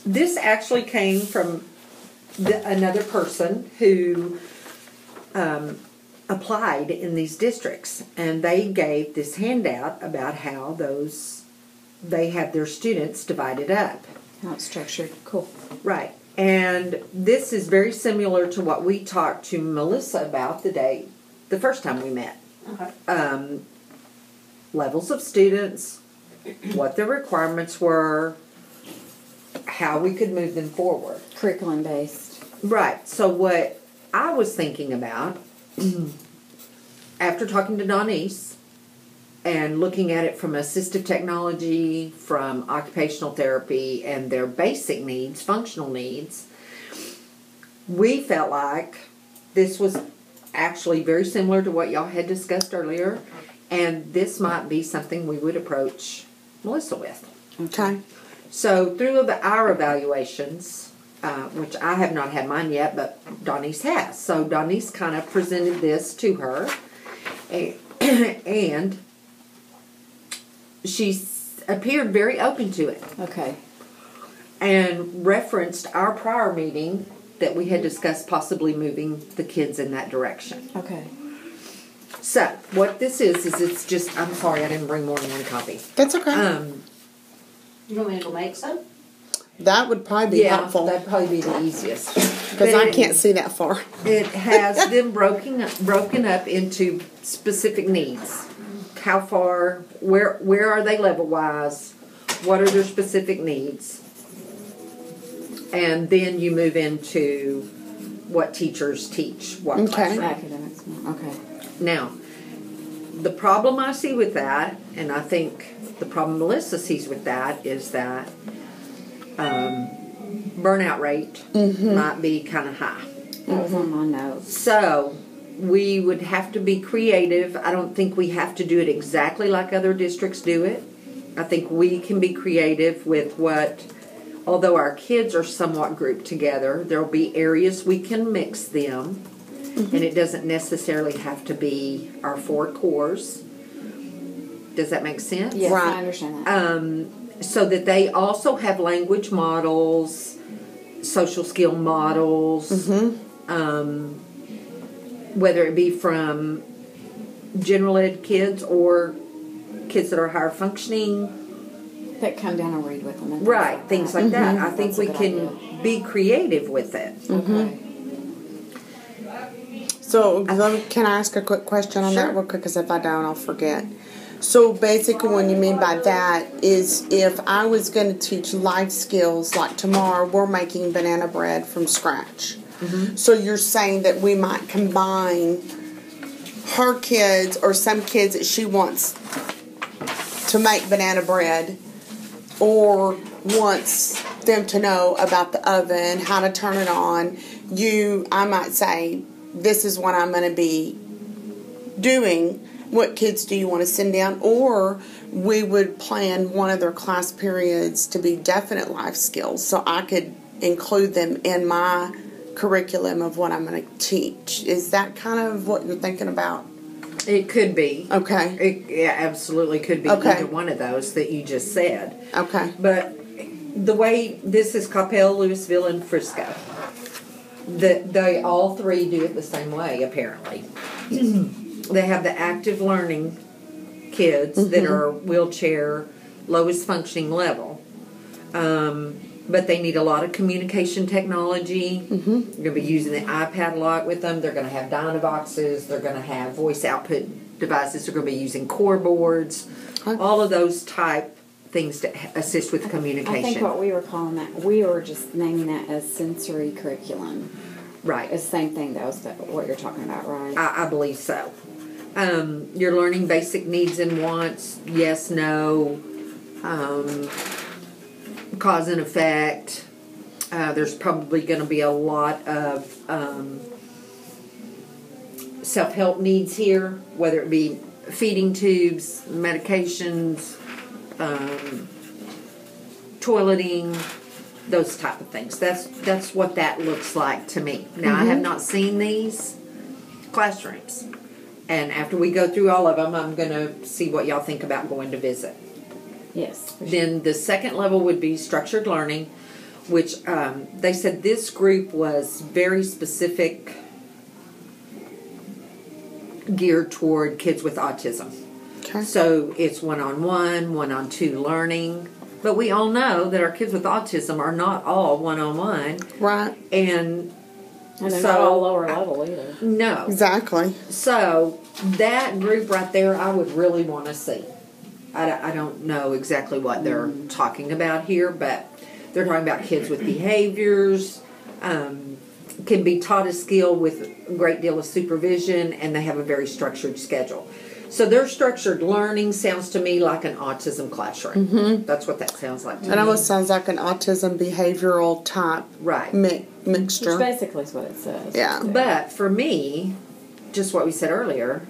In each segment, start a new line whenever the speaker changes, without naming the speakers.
this actually came from another person who applied in these districts, and they gave this handout about how they have their students divided up.
How it's structured. Cool.
Right. And this is very similar to what we talked to Melissa about the first time we met.
Okay.
Levels of students, what their requirements were, how we could move them forward.
Curriculum based.
Right. So what I was thinking about, after talking to Donnice and looking at it from assistive technology, from occupational therapy, and their basic needs, functional needs, we felt like this was actually very similar to what y'all had discussed earlier, and this might be something we would approach Melissa with.
Okay.
So through our evaluations, which I have not had mine yet, but Donnice has. So Donnice kind of presented this to her, and she appeared very open to it.
Okay.
And referenced our prior meeting that we had discussed possibly moving the kids in that direction.
Okay.
So what this is it's just, I'm sorry I didn't bring more than one copy.
That's okay.
You want me to go make some?
That would probably be helpful.
That'd probably be the easiest.
Because I can't see that far.
It has them broken up into specific needs. How far, where are they level-wise? What are their specific needs? And then you move into what teachers teach. What classroom.
Academics. Okay.
Now, the problem I see with that, and I think the problem Melissa sees with that, is that burnout rate might be kind of high.
That was on my notes.
So we would have to be creative. I don't think we have to do it exactly like other districts do it. I think we can be creative with although our kids are somewhat grouped together, there will be areas we can mix them. And it doesn't necessarily have to be our 4 cores. Does that make sense?
Yes,
Right.
I understand that.
So that they also have language models, social skill models, whether it be from general ed kids or kids that are higher functioning.
That come down and read with them. And
Right, things like that. I think
That's a
we
good
can
idea.
be creative with it.
Okay.
So, can I ask a quick question on that
Sure.
real quick? Because if I don't, I'll forget. So, basically, what you mean by that is if I was going to teach life skills, like tomorrow, we're making banana bread from scratch. So, you're saying that we might combine her kids or some kids that she wants to make banana bread or wants them to know about the oven, how to turn it on. I might say, this is what I'm going to be doing. What kids do you want to send down? Or we would plan one of their class periods to be definite life skills so I could include them in my curriculum of what I'm going to teach. Is that kind of what you're thinking about?
It could be.
Okay.
It absolutely could be either one of those that you just said.
Okay.
But the way this is Coppell, Louisville, and Frisco, they all 3 do it the same way, apparently. They have the active learning kids that are wheelchair, lowest functioning level. But they need a lot of communication technology. They're going to be using the iPad a lot with them. They're going to have Dynavoxes. They're going to have voice output devices. They're going to be using core boards. All of those type things to assist with communication.
I think what we were calling that, we were just naming that as sensory curriculum.
Right.
It's the same thing, though, is what you're talking about, right?
I believe so. You're learning basic needs and wants, yes, no, cause and effect. There's probably going to be a lot of self-help needs here, whether it be feeding tubes, medications, toileting, those type of things. That's what that looks like to me. Now, I have not seen these classrooms. And after we go through all of them, I'm going to see what y'all think about going to visit.
Yes.
Then the second level would be structured learning, which they said this group was very specific, geared toward kids with autism.
Okay.
So it's one-on-one, one-on-two learning. But we all know that our kids with autism are not all one-on-one.
Right.
And
And they're
so,
not all lower level either.
no.
Exactly.
So that group right there, I would really want to see. I don't know exactly what they're talking about here, but they're talking about kids with behaviors, can be taught a skill with a great deal of supervision, and they have a very structured schedule. So their structured learning sounds to me like an autism classroom. Mm-hmm. That's what that sounds like to me.
It almost sounds like an autism behavioral type
Right.
mixture.
Which basically is what it says.
Yeah.
But for me, just what we said earlier,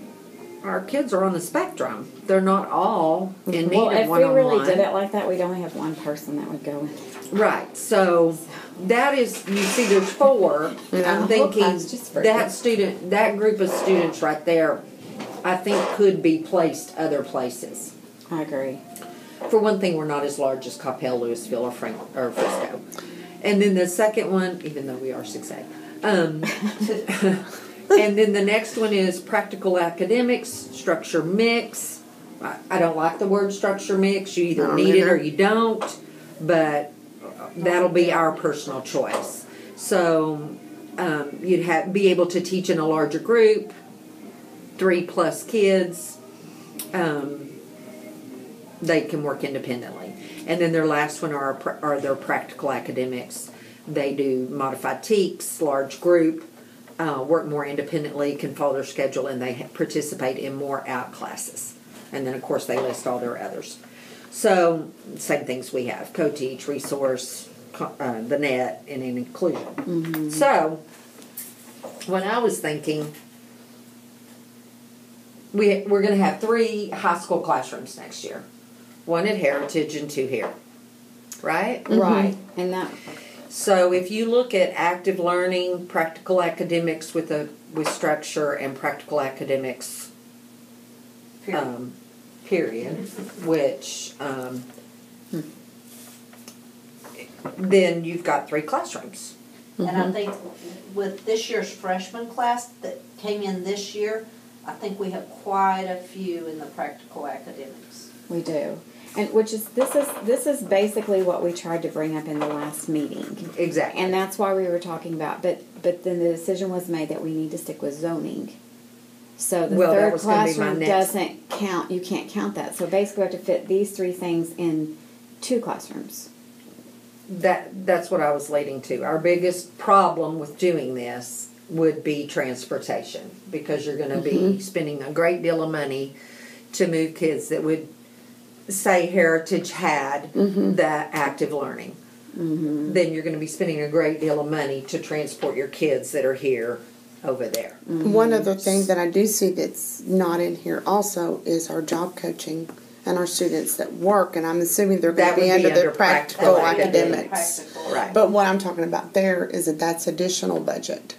our kids are on the spectrum. They're not all in need
Well,
of
if we
one-on-one.
really did it like that, we'd only have one person that would go in.
Right. So that is, you see, there's four.
Yeah.
I'm thinking
That's just for
that group of students right there, I think could be placed other places.
I agree.
For one thing, we're not as large as Coppell, Louisville, or Frisco. And then the second one, even though we are 6A. And then the next one is practical academics, structure mix. I don't like the word structure mix. You either need it or you don't, but that'll be our personal choice. So you'd be able to teach in a larger group, 3+ kids. They can work independently. And then their last one are their practical academics. They do modified TEKS, large group, work more independently, can follow their schedule, and they participate in more out classes. And then, of course, they list all their others. So, same things we have: co-teach, resource, the net, and an inclusion. Mm-hmm. So, when I was thinking, we're going to have 3 high school classrooms next year. 1 at Heritage and 2 here. Right?
Mm-hmm. Right. And that...
So if you look at active learning, practical academics with structure, and practical academics, period, which then you've got 3 classrooms.
And I think with this year's freshman class that came in this year, I think we have quite a few in the practical academics.
We do. And this is basically what we tried to bring up in the last meeting.
Exactly.
And that's why we were talking about, but then the decision was made that we need to stick with zoning. So the
Well, that
third
was gonna be my
classroom
next-
doesn't count. You can't count that. So basically we have to fit these 3 things in 2 classrooms.
That's what I was leading to. Our biggest problem with doing this would be transportation, because you're going to be spending a great deal of money to move kids that would, say Heritage had the active learning. Mm-hmm. Then you're going to be spending a great deal of money to transport your kids that are here over there.
Mm-hmm. One other thing that I do see that's not in here also is our job coaching and our students that work, and I'm assuming they're going to be under the practical academics.
Practical.
Right.
But what I'm talking about there is that's additional budget.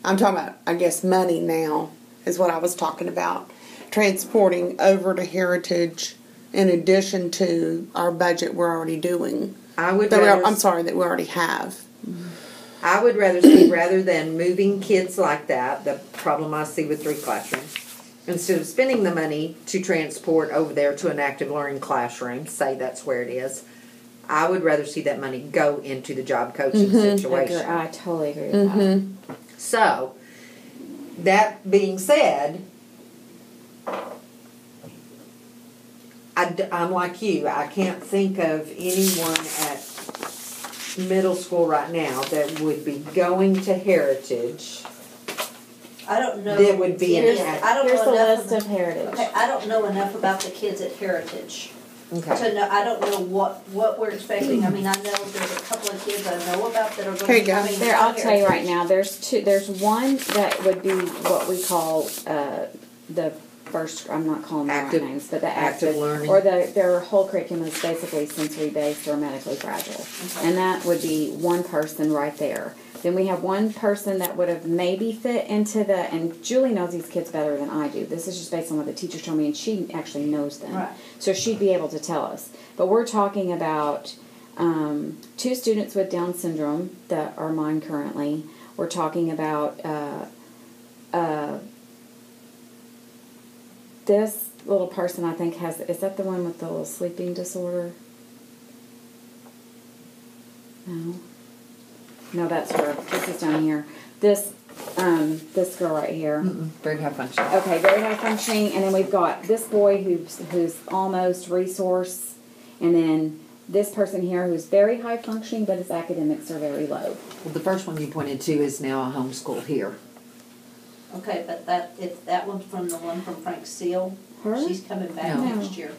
I'm talking about, I guess, money now is what I was talking about. Transporting over to Heritage in addition to our budget we're already doing.
I'm
sorry, that we already have.
I would rather see, rather than moving kids like that, the problem I see with 3 classrooms, instead of spending the money to transport over there to an active learning classroom, say that's where it is, I would rather see that money go into the job coaching situation.
I totally agree with that.
So, that being said, I'm like you. I can't think of anyone at middle school right now that would be going to Heritage.
I don't know.
That would be
Here's-
an
I don't
Here's
know
the
enough
list
of
of Heritage.
Okay, I don't know enough about the kids at Heritage
Okay.
to know. I don't know what we're expecting. I mean, I know there's a couple of kids I know about that are going
Here
to
you
be
go.
coming.
There,
from
I'll tell you right
Heritage.
now. There's 2. There's one that would be what we call the first. I'm not calling them
Active-
right names, but the
active learning.
or their whole curriculum is basically sensory based or medically fragile, and that would be one person right there. Then we have one person that would have maybe fit into and Julie knows these kids better than I do. This is just based on what the teachers told me, and she actually knows them.
Right.
So she'd be able to tell us. But we're talking about 2 students with Down syndrome that are mine currently. We're talking about this little person, I think, is that the one with the little sleeping disorder? No, that's her. This is down here. This girl right here.
Very high functioning.
Okay, very high functioning, and then we've got this boy who's almost resource, and then this person here who's very high functioning, but his academics are very low.
Well, the first one you pointed to is now a homeschool here.
Okay, but if that one's from the one from Frank Seal,
Her?
she's coming back
No.
next year.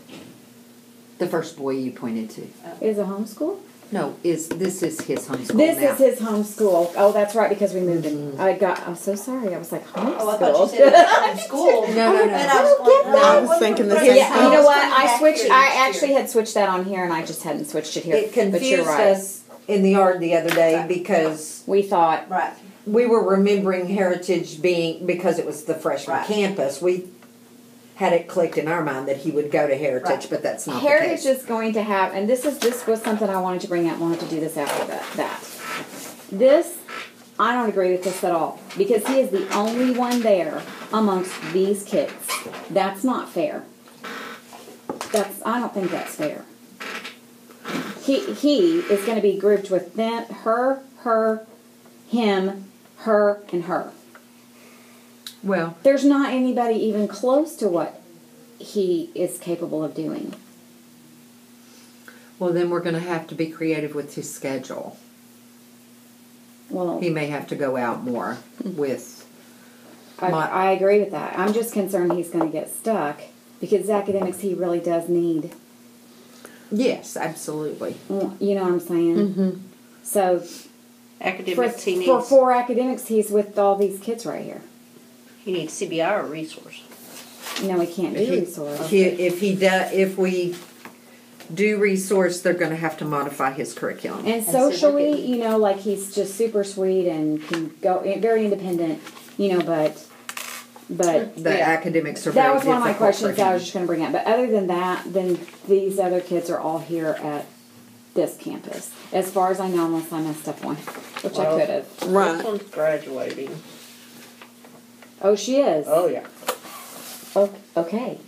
The first boy you pointed to.
Is a homeschool?
No, this is his homeschool
This
now.
is his homeschool. Oh, that's right, because we moved him. I'm so sorry. I was like, homeschool.
Oh, I thought you said it was from school.
No, no, no.
And I was going, no,
I
it
was
wasn't
thinking the
from
same
Frank
Yeah,
Seal.
you know
It's
what?
coming
I
back
switched.
here
I
next
actually
year.
had switched that on here, and I just hadn't switched it here.
It
but you're
confused
right.
us in the yard the other day
Right.
because
We thought,
Right.
we were remembering Heritage being, because it was the freshman
Right.
campus, we had it clicked in our mind that he would go to Heritage,
Right.
but that's not
Heritage
the case.
is going to have, and this was something I wanted to bring up. We'll have to do this after that. This, I don't agree with this at all, because he is the only one there amongst these kids. That's not fair. I don't think that's fair. He is going to be grouped with them, her, him, her, and her.
Well,
There's not anybody even close to what he is capable of doing.
then we're going to have to be creative with his schedule.
Well,
He may have to go out more with.
I agree with that. I'm just concerned he's going to get stuck because academics he really does need.
Yes, absolutely.
You know what I'm saying? So
Academics, he
for
needs
4 academics, he's with all these kids right here.
CBI or resource.
No, he can't do resource.
If we do resource, they're going to have to modify his curriculum.
And
so look
socially,
at-
you know, like he's just super sweet and can go very independent, you know, but
The academics are very
that was one of my
difficult for
questions that I was
him.
just going to bring up. But other than that, then these other kids are all here at this campus. As far as I know, unless I messed up one, which I
Well-
could have.
Right.
This one's graduating.
Oh, she is.
Oh, yeah.
Oh, okay.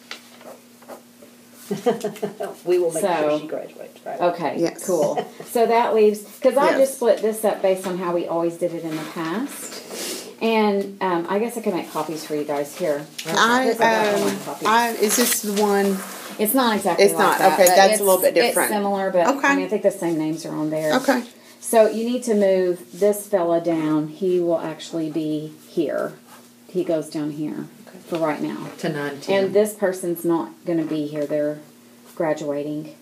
We will make
So-
sure she graduates, right?
Okay.
Yes.
Cool. So that leaves because I
Yes.
just split this up based on how we always did it in the past. And I guess I could make copies for you guys here. Here's a black and white copy.
Is this the one?
It's not exactly
It's
like
not.
that.
Okay,
but
that's a
it's-
little bit different.
It's similar, but
Okay.
I mean, I think the same names are on there.
Okay.
So you need to move this fella down. He will actually be here. He goes down here for right now.
To 9-10.
And this person's not going to be here. They're graduating.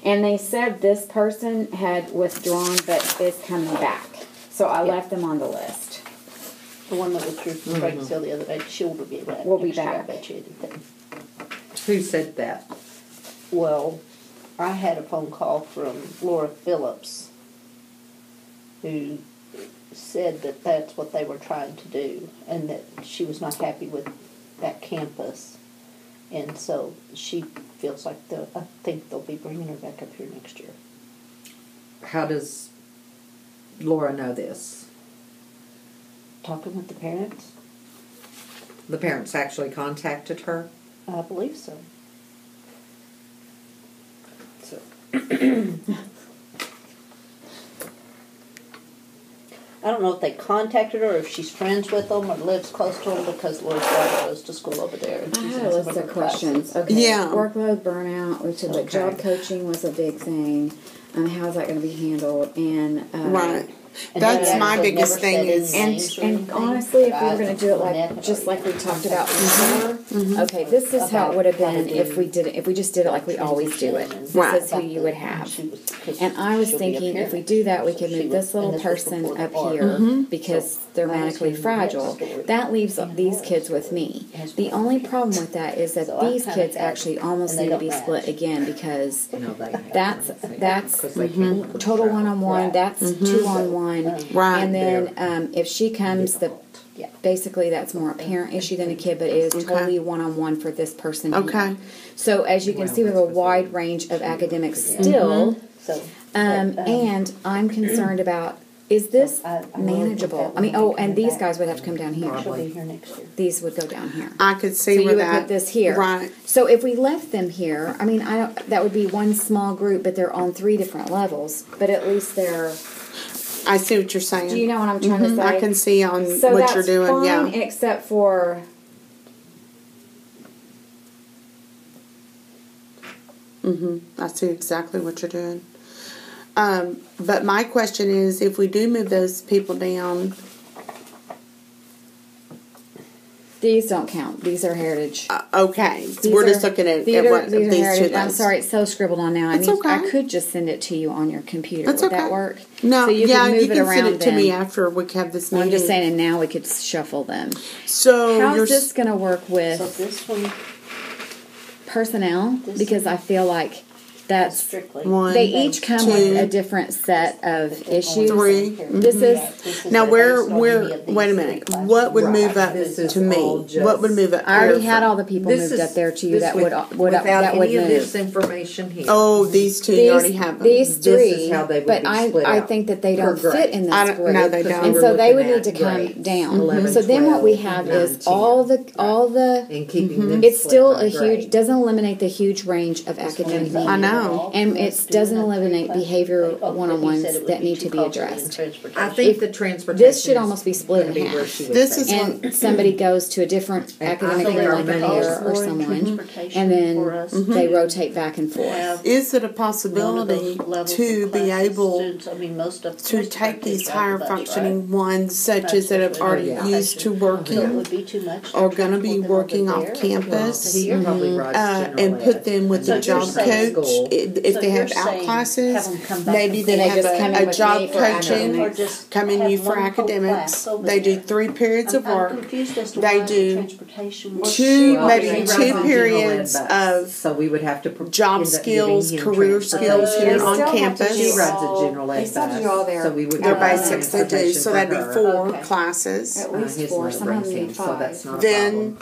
And they said this person had withdrawn but is coming back. So I left them on the list.
The one that was through from Frank Seal the other day, she'll be back.
Will be
next year,
back.
I bet you anything.
Who said that?
Well, I had a phone call from Laura Phillips, who said that that's what they were trying to do, and that she was not happy with that campus. And so she feels like I think they'll be bringing her back up here next year.
How does Laura know this?
Talking with the parents,
The parents actually contacted her?
I believe so. So. I don't know if they contacted her or if she's friends with them or lives close to them because Laura's daughter goes to school over there. And
I
she's
had
in
a
some
list
of
of
her
questions.
classes.
Okay.
Yeah.
Workload, burnout. We said that
Okay.
job coaching was a big thing. How's that going to be handled? And
Right.
And
That's
they
my
actually
biggest
never
thing
said
is-
any
And,
names or
and
anything,
honestly, if
but
we were
I
going to do it
Lynette
like
had
just like we
already
talked about
contacted
before, okay, this is how it would have been
About
if we did it. If we just did it like we always do it.
transition and
This is who
about
you
the-
would have.
she was- 'cause
And I was
she'll be a
thinking if we
parent.
do that, we
So
could
she
move
was-
this little
and this was
person
before the
up
art.
here because
So
they're
I was
medically
reading the next
fragile.
story.
That leaves
And
these
Laura's
kids with
story
me.
has
The
one
only
story.
problem with that is that
So I
these
kinda
kids
had-
actually almost
and they
need to
don't
be
match.
split again because
No, they haven't.
that's
'Cause they came from
total
Charlotte.
one-on-one.
Right.
That's 2-on-one.
Right.
And then if she comes,
Yeah.
basically that's more a parent issue than a kid, but it is
Okay.
totally one-on-one for this person.
Okay.
Here. So as you can see, we have a wide range of academics still.
So
And I'm concerned about, is this
I really think
manageable?
that
I mean,
would
oh,
be
and
coming
these
back.
guys would have to come down here.
She'll be here next year.
These would go down here.
I could see
So you
where
would
that.
put this here.
Right.
So if we left them here, I mean, I don't, that would be one small group, but they're on 3 different levels. But at least they're,
I see what you're saying.
do you know what I'm trying to say?
I can see on
So
what
that's
you're doing.
fine,
Yeah.
except for
I see exactly what you're doing. But my question is, if we do move those people down,
these don't count. These are heritage.
okay,
These
we're
are-
just looking at
these are
what
these are
these
heritage.
two
I'm
things.
sorry, it's so scribbled on now.
That's
I
okay.
could just send it to you on your computer.
That's
Would
okay.
that work?
No,
so you
yeah,
could move
you
it
can
around
send it to me
then.
after we have this
I'm
meeting.
just saying, and now we could shuffle them.
So
How's
you're
this going to work
So
with
this one
personnel?
This
Because
one-
I feel like
is
that's
strictly.
One,
they each come
two,
with a different set of issues.
three.
This is
now where
based on
where
any of these
wait a
three
minute.
classes.
What would
Right.
move up
This is
to me?
all just-
What would move up?
I already
here
had
from-
all the people moved up there to you
this
that
with-
would
without
that would
any of this
move.
information here.
Oh, these two you already have them.
These
This
three,
is how they would
but
be
I
split out
think that they
per
don't fit
grade.
in this
I don't-
group.
no, they
Because
don't.
we
And
were
so they would
looking
need to
at
come
grades,
down.
11,
So then what we
12,
have
9,
is
10.
all the.
And keeping them
It's
split
still
by
a huge.
grade.
Doesn't eliminate the huge range of academic needs.
I know.
And it doesn't eliminate behavior one-on-ones that need to be addressed.
I think the transportation.
This should
is
almost be split
gonna
in
be where
half.
she would
This
say.
is
And somebody goes to a different
And I
academic
think our
like a
money is
pair or
more in
someone,
transportation
and then
for us
they
to
rotate back and forth.
have
Is it a
one of
possibility
those levels
to
of
be
classes,
able
students, I mean, most of
to
most of our
take these
kids have
higher
the budget,
functioning ones, such
That's
as that have
what
already
yeah.
used to
So it
working,
would be too much.
are going to be
for them
working
over
off
there.
campus,
He probably writes
and
general
put
ed.
them with
So
a
you're
job
saying-
coach? If
So
they have
you're
out
saying
classes,
have them come back
maybe
and
they
Then they
have
just come in
a
with
job
me for
coaching.
academics.
Or just
Come in
have
you for
one whole
academics.
class over
They do
there.
3 periods of
I'm
work.
confused as to
They
why
do
the transportation was.
two,
Well,
maybe
she rides
2
on general ed
periods
bus,
of
so we would have to
job
end up
skills,
giving him
career
transportation.
skills
They
here
still
on
have to
campus.
She
do
rides
all-
a general
they
ed
still
bus,
do all their-
so we would.
Their
do
basics they do,
transportation
so
for
that'd be
her.
4
Okay.
classes.
At least
His
4.
mother
Some of them
brings him,
need
so that's
5.
not a
Then
problem.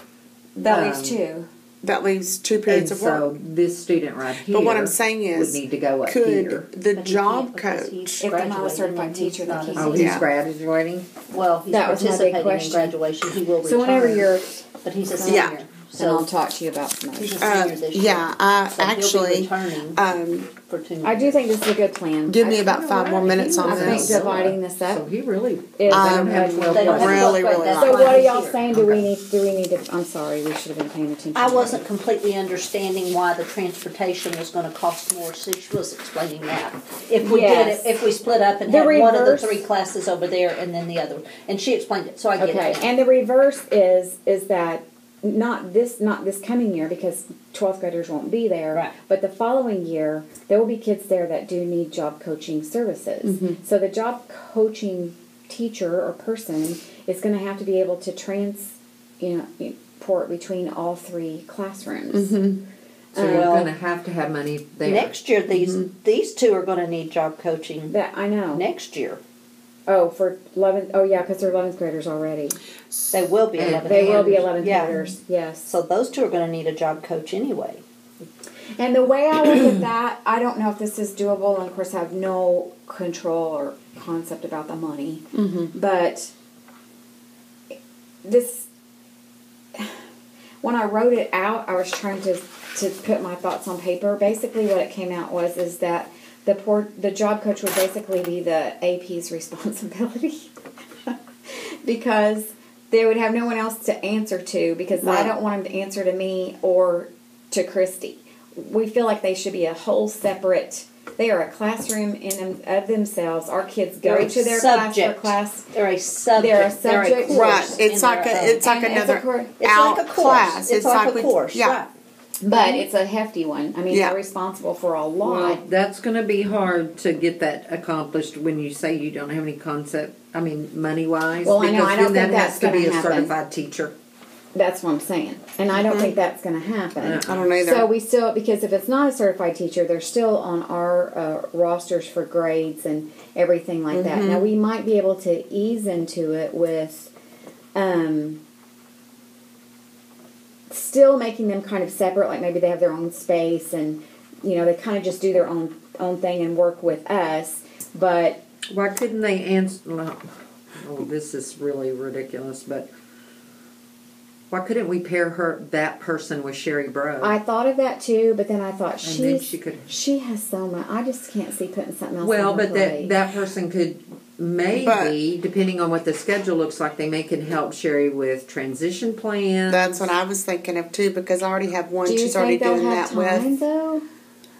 That leaves
Um,
2.
that leaves 2
And
periods of work.
so this student right here.
But what I'm saying
would
is,
need to go up
could
here.
the
But he
job
can't because
coach,
he's
If they're not a
graduating
certified
and he's
teacher, they
not
can't.
a-
Oh, he's
Yeah.
graduating.
Well, he's
That was my big
participating in
question.
graduation. He will
So whenever
return,
you're,
but he's a
Yeah.
senior.
then I'll
So
talk to you about
he's a
promotion.
senior this year.
yeah, I
So he'll be
actually,
returning for 2 years.
I do think this is a good plan.
give me
I
about
kinda
5 more
like
minutes
him.
on
I think
this.
dividing this
So
up
he really.
is
They don't have
a-
12
They don't have
classes.
Really,
12
really
grade,
like
So
that's
what
why
are
he's
y'all
here.
saying? Do we need to, I'm sorry, we should have been paying attention.
I wasn't completely understanding why the transportation was gonna cost more, so she was explaining that. If we did
Yes.
it, if we split up and
The
had one of the
reverse-
3 classes over there and then the other, and she explained it, so I get
Okay,
it.
and the reverse is that not this coming year because 12th graders won't be there,
Right.
but the following year there will be kids there that do need job coaching services. So the job coaching teacher or person is going to have to be able to transport between all 3 classrooms.
So you're
Well,
gonna have to have money there.
Next year, these 2 are gonna need job coaching
That I know.
next year.
Oh, for 11. Oh, yeah, because they're 11th graders already.
They will be
And
11th.
They will be
graders.
11th
Yeah.
graders. Yes.
So those 2 are gonna need a job coach anyway.
And the way I look at that, I don't know if this is doable, and of course, I have no control or concept about the money. But this, when I wrote it out, I was trying to put my thoughts on paper. Basically, what it came out is that the job coach would basically be the AP's responsibility because they would have no one else to answer to because I
Right.
don't want them to answer to me or to Christy. We feel like they should be a whole separate. They are a classroom of themselves. Our kids go
They're a
to their
subject.
class for class.
They're a subject.
They're a subject.
course
Right, it's
in
like
their
a,
own.
it's like
And it's
another
a course.
It's
out
like a course.
class.
It's like a
we-
course,
yeah.
right.
But it's a hefty one. I mean,
Yeah.
they're responsible for a
Well,
lot.
that's going to be hard to get that accomplished when you say you don't have any concept. I mean, money wise.
Well, I know,
because
I don't
then
think
that
that's
has to be
gonna
a
happen.
certified teacher.
That's what I'm saying. And I don't think that's going to happen.
I don't either.
So we still, because if it's not a certified teacher, they're still on our rosters for grades and everything like that. Now we might be able to ease into it with still making them kind of separate, like maybe they have their own space and they kind of just do their own thing and work with us. But
Why couldn't they answer? Oh, this is really ridiculous, but why couldn't we pair that person with Sherry Bro?
I thought of that too, but then I thought
And then she
has so much. I just can't see putting something else.
Well,
on her
but
plate.
that person could maybe, depending on what the schedule looks like, they may can help Sherry with transition plans.
That's what I was thinking of too, because I already have one
Do you
she's already
think they'll
doing
have
that
time
with.
though?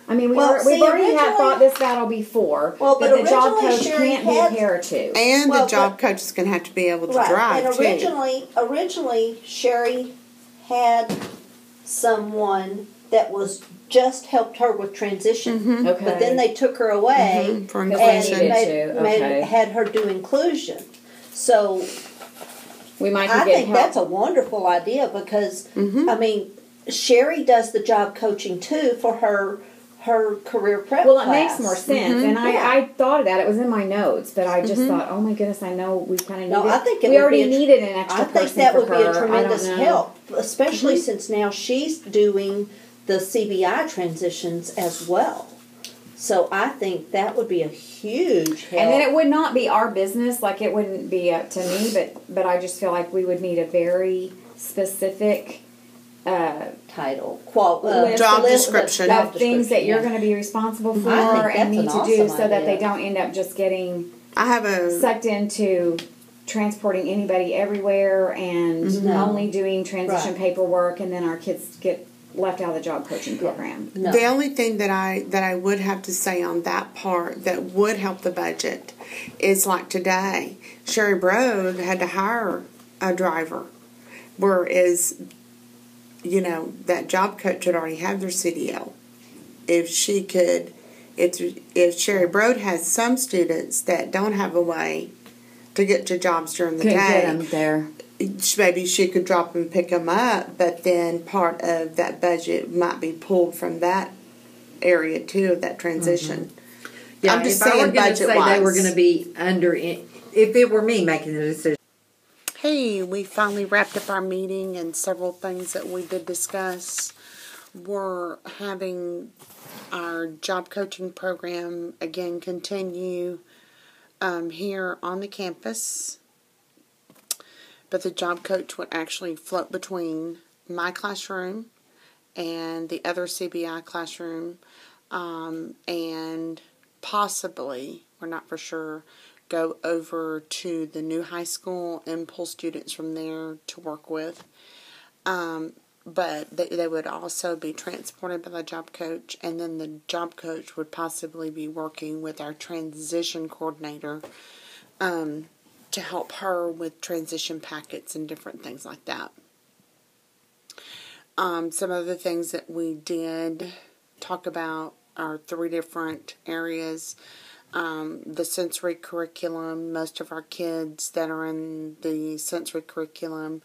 I mean, we've
Well, see,
already had
originally-
thought this battle before.
Well,
but
but
the job
originally
coach
Sherry
can't be a
had-
pair too.
And
Well,
the job
but-
coach is going to have to be able to
Right,
drive
and
too.
originally Sherry had someone that was just helped her with transition,
Okay.
but then they took her away
For
Because they
inclusion.
needed to, okay.
had her do inclusion. So
We might
I
get
think
help.
that's a wonderful idea because I mean Sherry does the job coaching too for her career prep
Well, it
class.
makes more sense, and I thought of that. It was in my notes, but I just thought, oh my goodness, I know we kind of need
No,
it.
I think it
we
would
already
be
needed an extra
I
person
think that
for
would be
her.
a tremendous
I don't know.
help, especially since now she's doing the CBI transitions as well. So I think that would be a huge help.
And then it would not be our business, like it wouldn't be up to me, but I just feel like we would need a very specific
title,
Job description.
of things that you're going to be responsible for
I think
and
that's
need
an
to do
awesome
so that they
idea.
don't end up just getting
I have a
sucked into transporting anybody everywhere and
No.
only doing transition
Right.
paperwork, and then our kids get left out of the job coaching program.
No.
The only thing that I would have to say on that part that would help the budget is like today, Sherry Broad had to hire a driver, whereas that job coach would already have their CDL. If she could, if Sherry Broad has some students that don't have a way to get to jobs during the
Couldn't get
day,
them there.
maybe she could drop and pick them up, but then part of that budget might be pulled from that area too, of that transition.
Yeah,
I'm just
if I were
saying
going to say they were
budget-wise.
going to be under, if it were me making the decision.
Hey, we finally wrapped up our meeting, and several things that we did discuss were having our job coaching program again continue here on the campus. But the job coach would actually float between my classroom and the other CBI classroom, and possibly, we're not for sure, go over to the new high school and pull students from there to work with. But they would also be transported by the job coach, and then the job coach would possibly be working with our transition coordinator to help her with transition packets and different things like that. Some other things that we did talk about are 3 different areas. The sensory curriculum, most of our kids that are in the sensory curriculum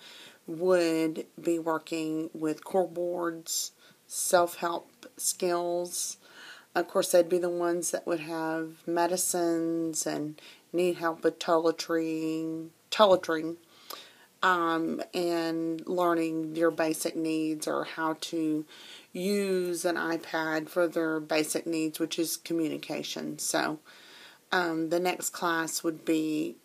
would be working with core boards, self-help skills. Of course, they'd be the ones that would have medicines and need help with toiletring, and learning their basic needs, or how to use an iPad for their basic needs, which is communication. So the next class would be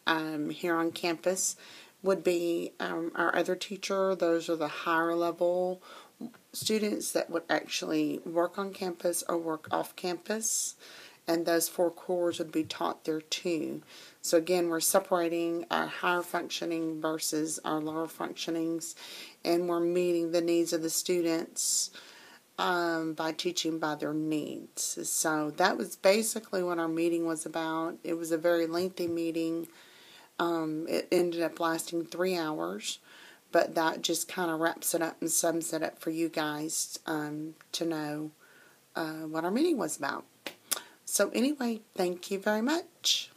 here on campus, would be our other teacher. Those are the higher level students that would actually work on campus or work off campus, and those 4 cores would be taught there too. So again, we're separating our higher functioning versus our lower functionings, and we're meeting the needs of the students by teaching by their needs. So that was basically what our meeting was about. It was a very lengthy meeting. It ended up lasting 3 hours, but that just kind of wraps it up and sums it up for you guys to know what our meeting was about. So anyway, thank you very much.